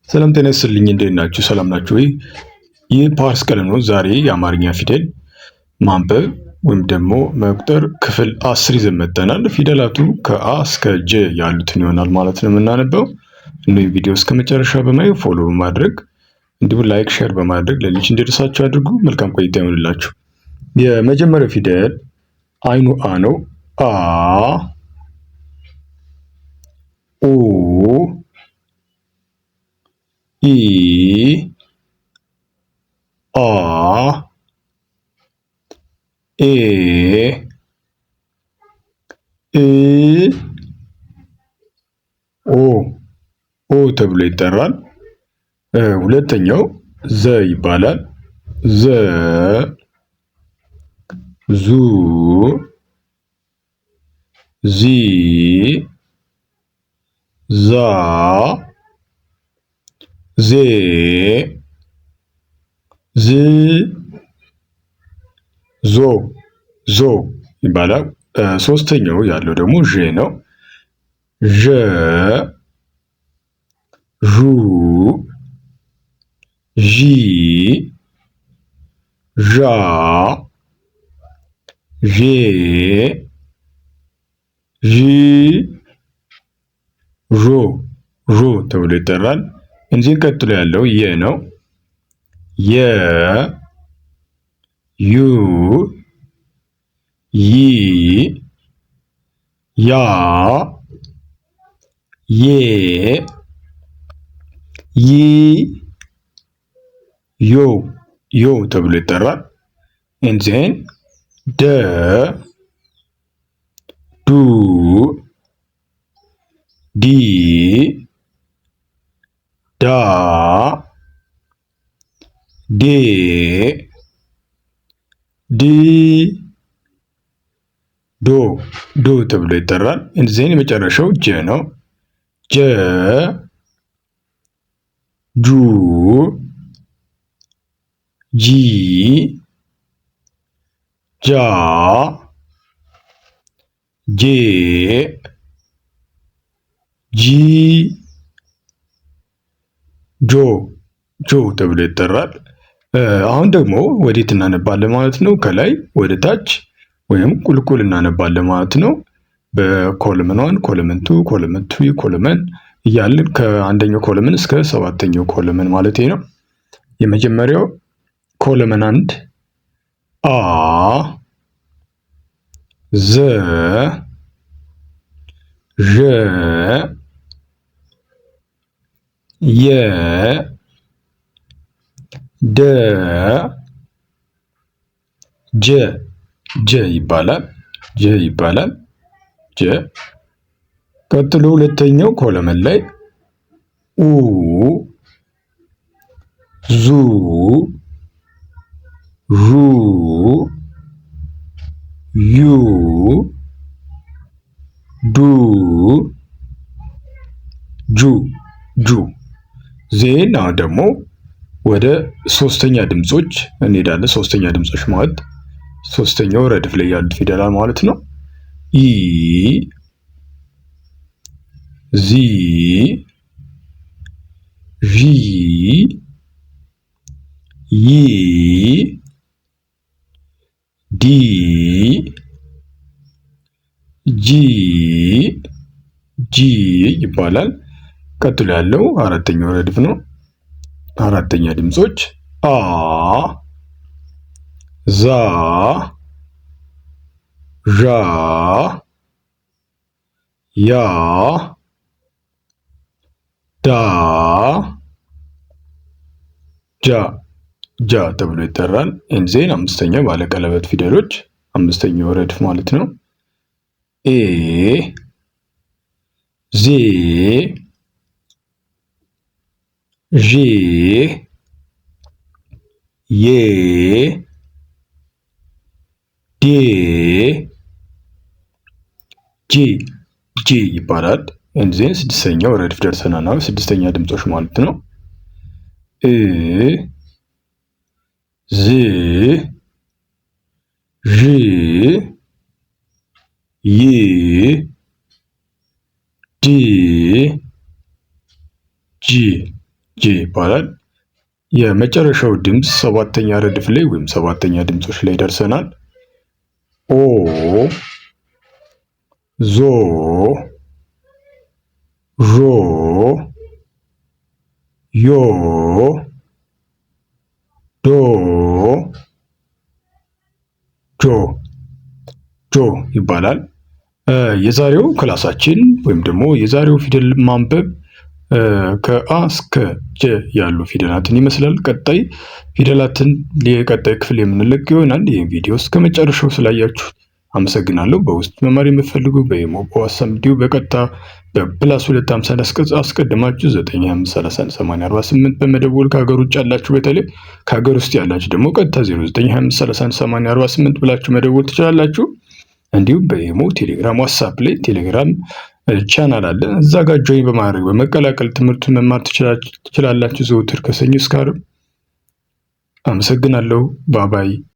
ሰላም ጤና ይስጥልኝ። እንዴት ናችሁ? ሰላም ናችሁ ወይ? ይህ ፓርስ ቀለም ነው። ዛሬ የአማርኛ ፊደል ማንበብ ወይም ደግሞ መቁጠር ክፍል 10 ይዘን መጥተናል። ፊደላቱ ከአ እስከ ጀ ያሉትን ይሆናል ማለት ነው የምናነበው። እነዚህ ቪዲዮ እስከ መጨረሻ በማየት ፎሎ በማድረግ እንዲሁም ላይክ፣ ሼር በማድረግ ለሌሎች እንዲደርሳቸው አድርጉ። መልካም ቆይታ ይሆንላችሁ። የመጀመሪያው ፊደል አይኑ አ ነው። አ ኡ ኢ አ ኤ እ ኦ ተብሎ ይጠራል። ሁለተኛው ዘ ይባላል። ዘ ዙ ዚ ዛ ዜ ዝ ዞ ይባላል። ሶስተኛው ያለው ደግሞ ዠ ነው። ዠ ዡ ዢ ዣ ዤ ዢ ዦ ተብሎ ይጠራል። እዚህን ቀጥሎ ያለው የ ነው። የ ዩ ይ ያ ዬ ይ ዮ ተብሎ ይጠራል። እንዚህን ደ ዱ ዲ ዳ ዴ ዲ ዶ ተብሎ ይጠራል። እዚህን የመጨረሻው ጀ ነው። ጀ ጁ ጂ ጃ ጄ ጂ ጆ ተብሎ ይጠራል። አሁን ደግሞ ወዴት እናነባለን ማለት ነው? ከላይ ወደ ታች ወይም ቁልቁል እናነባለን ማለት ነው። በኮለመን 1 ኮለመን 2 ኮለመን 3 ኮለመን እያልን ከአንደኛው ኮለመን እስከ ሰባተኛው ኮለመን ማለት ነው። የመጀመሪያው ኮለመን 1 አ ዘ ዠ የ ደ ጀ ይባላል። ቀጥሎ ሁለተኛው ኮለመን ላይ ኡ ዙ ዡ ዩ ዱ ጁ ዜን አሁን ደግሞ ወደ ሶስተኛ ድምጾች እንሄዳለን። ሶስተኛ ድምጾች ማለት ሶስተኛው ረድፍ ላይ ያሉት ፊደላት ማለት ነው። ኢ ዚ ዢ ይ ዲ ጂ ይባላል። ቀጥሎ ያለው አራተኛው ረድፍ ነው። አራተኛ ድምጾች አ ዛ ዣ ያ ዳ ጃ ተብሎ ይጠራል። ኤንዜን አምስተኛው ባለቀለበት ፊደሎች አምስተኛው ረድፍ ማለት ነው። ኤ ዜ ዤ ዬ ዴ ጄ ይባላል። እንዚህን ስድስተኛው ረድፍ ደርሰናል። አሁን ስድስተኛ ድምጾች ማለት ነው። እ ዝ ዥ ይ ድ ጂ ጄ ይባላል። የመጨረሻው ድምፅ ሰባተኛ ረድፍ ላይ ወይም ሰባተኛ ድምጾች ላይ ደርሰናል። ኦ፣ ዞ፣ ዦ፣ ዮ፣ ዶ፣ ጆ ይባላል። የዛሬው ክላሳችን ወይም ደግሞ የዛሬው ፊደል ማንበብ ከአ እስከ ጀ ያሉ ፊደላትን ይመስላል። ቀጣይ ፊደላትን የቀጣይ ክፍል የምንለቅ ይሆናል። ይህን ቪዲዮ እስከ መጨረሻው ስላያችሁ አመሰግናለሁ። በውስጥ መማር የምትፈልጉ በኢሞ በዋትስአፕ እንዲሁ በቀጥታ በ+250 አስቀድማችሁ 925318048 በመደወል ከሀገር ውጭ ያላችሁ በተለይ ከሀገር ውስጥ ያላችሁ ደግሞ ቀጥታ 0925318048 ብላችሁ መደወል ትችላላችሁ። እንዲሁም በኢሞ፣ ቴሌግራም፣ ዋትስአፕ ላይ ቴሌግራም ቻናል አለ። እዛ ጋር ጆይን በማድረግ በመቀላቀል ትምህርቱን መማር ትችላላችሁ። ዘውትር ከሰኞ እስከ ዓርብ። አመሰግናለሁ። ባባይ